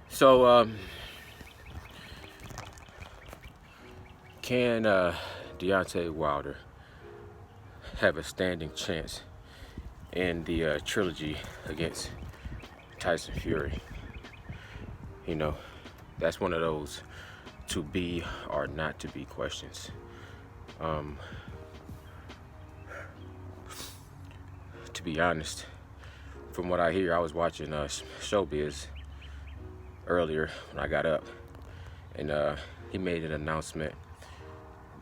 So, can Deontay Wilder have a standing chance in the trilogy against Tyson Fury? You know, that's one of those to be or not to be questions. To be honest, from what I hear, I was watching Showbiz earlier when I got up, and he made an announcement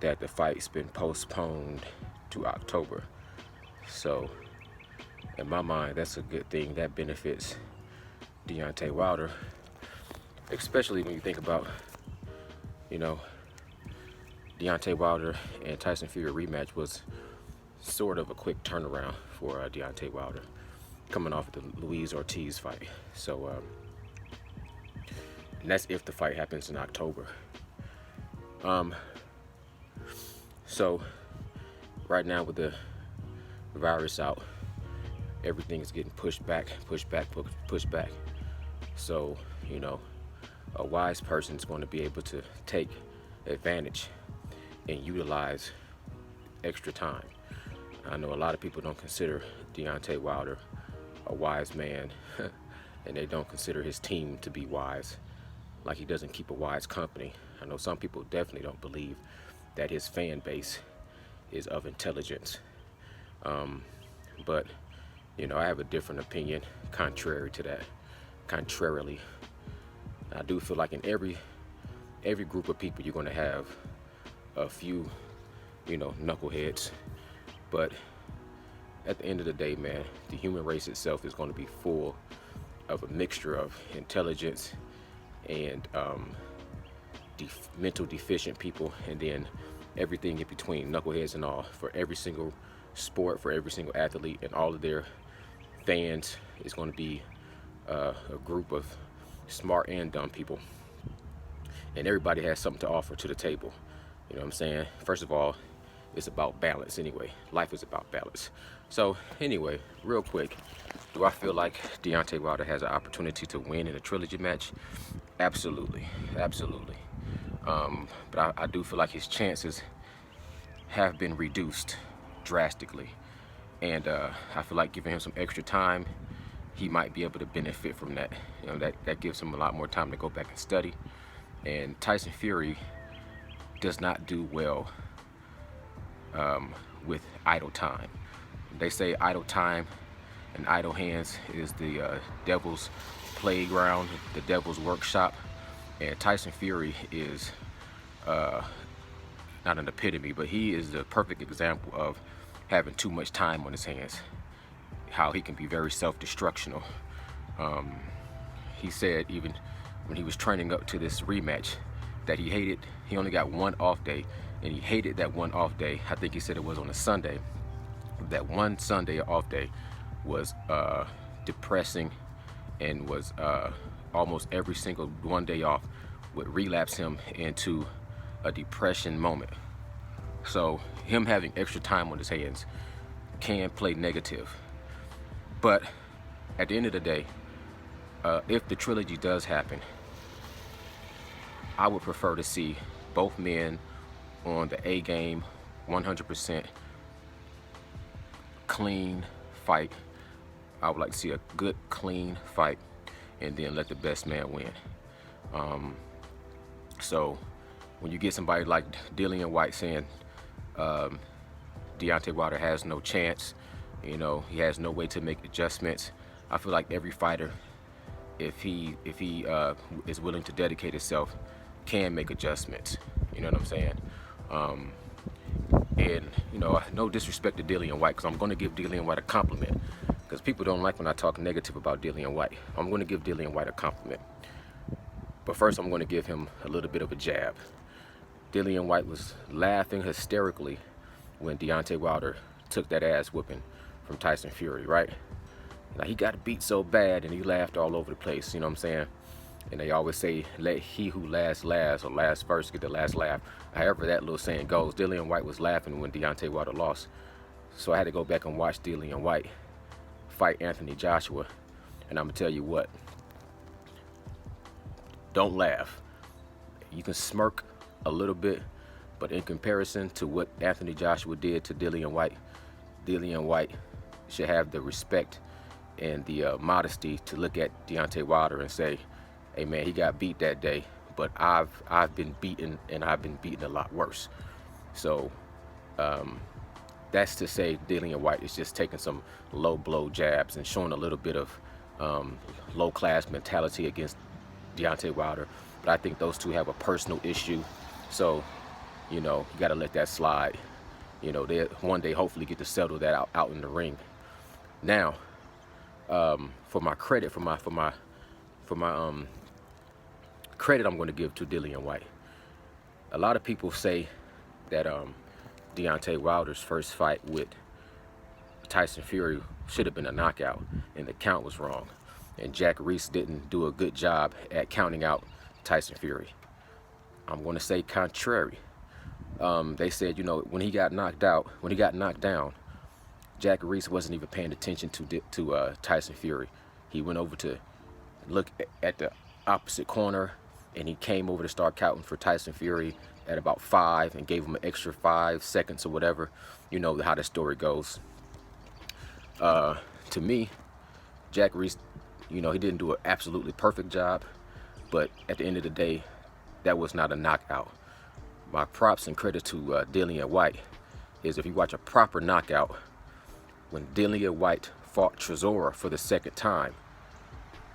that the fight's been postponed to October. So, in my mind, that's a good thing. That benefits Deontay Wilder, especially when you think about, you know, Deontay Wilder and Tyson Fury rematch was sort of a quick turnaround for Deontay Wilder, coming off the Luis Ortiz fight. So, and that's if the fight happens in October. So right now with the virus out, everything is getting pushed back. So, you know, a wise person is going to be able to take advantage and utilize extra time. I know a lot of people don't consider Deontay Wilder a wise man, and they don't consider his team to be wise, like he doesn't keep a wise company. I know some people definitely don't believe that his fan base is of intelligence. But, you know, I have a different opinion contrary to that. Contrarily, I do feel like in every group of people you're going to have a few, you know, knuckleheads. But at the end of the day, man, the human race itself is going to be full of a mixture of intelligence and mental deficient people, and then everything in between, knuckleheads and all, for every single sport, for every single athlete, and all of their fans is going to be a group of smart and dumb people, and everybody has something to offer to the table. You know what I'm saying? First of all, it's about balance anyway. Life is about balance. So anyway, real quick, do I feel like Deontay Wilder has an opportunity to win in a trilogy match? Absolutely. But I do feel like his chances have been reduced drastically, and I feel like giving him some extra time, he might be able to benefit from that. You know, that gives him a lot more time to go back and study. And Tyson Fury does not do well with idle time. They say idle time and idle hands is the devil's playground, the devil's workshop. And Tyson Fury is not an epitome, but he is the perfect example of having too much time on his hands, how he can be very self-destructional. He said even when he was training up to this rematch that he only got one off day, and he hated that one off day. I think he said it was on a Sunday. That one Sunday off day was depressing, and was almost every single one day off would relapse him into a depression moment. So him having extra time on his hands can play negative. But at the end of the day, if the trilogy does happen, I would prefer to see both men on the A game, 100% clean fight. I would like to see a good, clean fight, and then let the best man win. So when you get somebody like Dillian Whyte saying Deontay Wilder has no chance, you know, he has no way to make adjustments, I feel like every fighter, if he is willing to dedicate himself, can make adjustments. You know what I'm saying? And, you know, no disrespect to Dillian Whyte, because I'm going to give Dillian Whyte a compliment, because people don't like when I talk negative about Dillian Whyte. I'm going to give Dillian Whyte a compliment. But first, I'm going to give him a little bit of a jab. Dillian Whyte was laughing hysterically when Deontay Wilder took that ass whooping from Tyson Fury, right? Now, he got beat so bad and he laughed all over the place, you know what I'm saying? And they always say, let he who laughs last or last first get the last laugh. However that little saying goes, Dillian White was laughing when Deontay Wilder lost. So I had to go back and watch Dillian White fight Anthony Joshua. And I'm going to tell you what, don't laugh. You can smirk a little bit, but in comparison to what Anthony Joshua did to Dillian White should have the respect and the modesty to look at Deontay Wilder and say, hey man, he got beat that day, but I've been beaten, and I've been beaten a lot worse. So that's to say Dillian White is just taking some low blow jabs and showing a little bit of low class mentality against Deontay Wilder. But I think those two have a personal issue. So, you know, you got to let that slide. You know, they one day hopefully get to settle that out in the ring. Now, for my credit, for my credit, I'm going to give to Dillian White. A lot of people say that Deontay Wilder's first fight with Tyson Fury should have been a knockout, and the count was wrong. And Jack Reese didn't do a good job at counting out Tyson Fury. I'm going to say contrary. They said, you know, when he got knocked down, Jack Reese wasn't even paying attention to Tyson Fury. He went over to look at the opposite corner, and he came over to start counting for Tyson Fury at about 5 and gave him an extra 5 seconds or whatever. You know how the story goes. To me, Jack Reese, you know, he didn't do an absolutely perfect job, but at the end of the day, that was not a knockout. My props and credit to Dillian White is, if you watch a proper knockout, when Dillian White fought Chisora for the second time,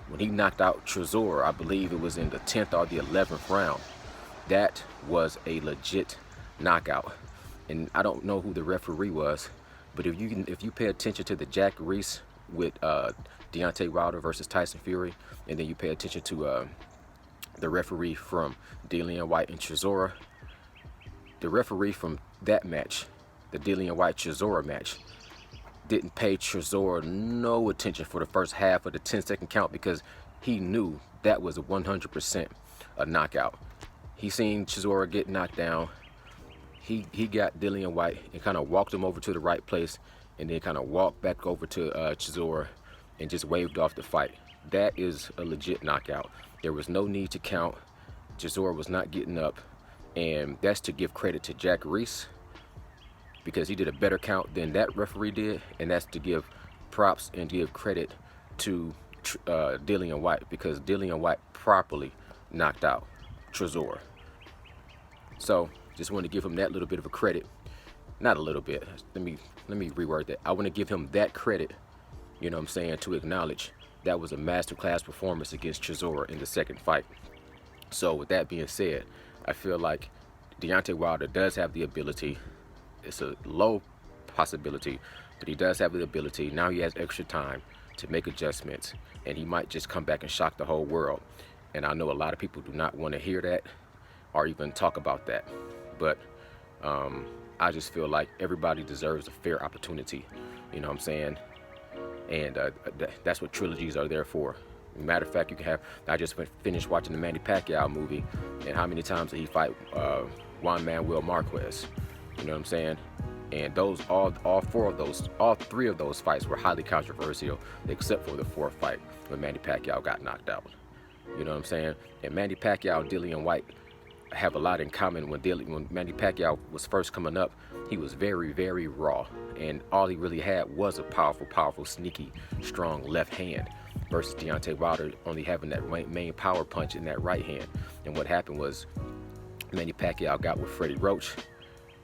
when he knocked out Chisora, I believe it was in the 10th or the 11th round, that was a legit knockout. And I don't know who the referee was, but if you pay attention to the Jack Reese with Deontay Wilder versus Tyson Fury, and then you pay attention to the referee from Dillian White and Chisora, the referee from that match, the Dillian White-Chisora match, didn't pay Chisora no attention for the first half of the 10-second count, because he knew that was a 100% a knockout. He seen Chisora get knocked down. He got Dillian White and kind of walked him over to the right place, and then kind of walked back over to Chisora and just waved off the fight. That is a legit knockout. There was no need to count. Chisora was not getting up, and that's to give credit to Jack Reese, because he did a better count than that referee did, and that's to give props and give credit to Dillian White, because Dillian White properly knocked out Chisora. So just want to give him that little bit of a credit. Not a little bit. Let me reword that. I want to give him that credit, you know what I'm saying, to acknowledge that was a masterclass performance against Chisora in the second fight. So with that being said, I feel like Deontay Wilder does have the ability. It's a low possibility, but he does have the ability. Now he has extra time to make adjustments, and he might just come back and shock the whole world. And I know a lot of people do not want to hear that or even talk about that, but I just feel like everybody deserves a fair opportunity, you know what I'm saying? And that's what trilogies are there for. Matter of fact, you can have, I just finished watching the Manny Pacquiao movie, and how many times did he fight Juan Manuel Marquez? You know what I'm saying? And those, all three of those fights were highly controversial, except for the fourth fight when Manny Pacquiao got knocked out. You know what I'm saying? And Manny Pacquiao and Dillian White have a lot in common. When Manny Pacquiao was first coming up, he was very, very raw, and all he really had was a powerful, sneaky, strong left hand, versus Deontay Wilder only having that main power punch in that right hand. And what happened was Manny Pacquiao got with Freddie Roach.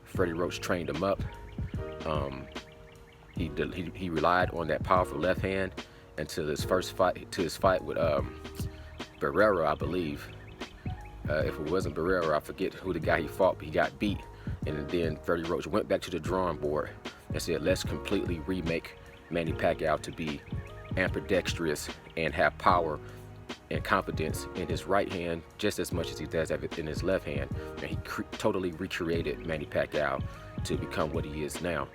Freddie Roach trained him up. He relied on that powerful left hand until his fight with Barrera, I believe. If it wasn't Barrera, I forget who the guy he fought, but he got beat. And then Freddie Roach went back to the drawing board and said, let's completely remake Manny Pacquiao to be ambidextrous and have power and confidence in his right hand just as much as he does have it in his left hand. And he totally recreated Manny Pacquiao to become what he is now.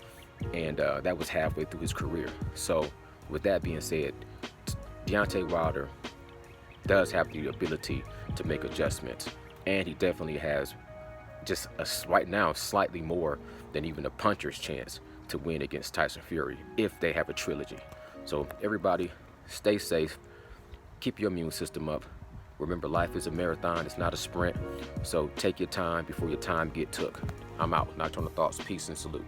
And that was halfway through his career. So with that being said, Deontay Wilder does have the ability to make adjustments, and he definitely has just right now slightly more than even a puncher's chance to win against Tyson Fury if they have a trilogy. So everybody, stay safe, keep your immune system up. Remember, life is a marathon, it's not a sprint. So take your time before your time get took. I'm out. Nocturnal Thoughts. Peace and salute.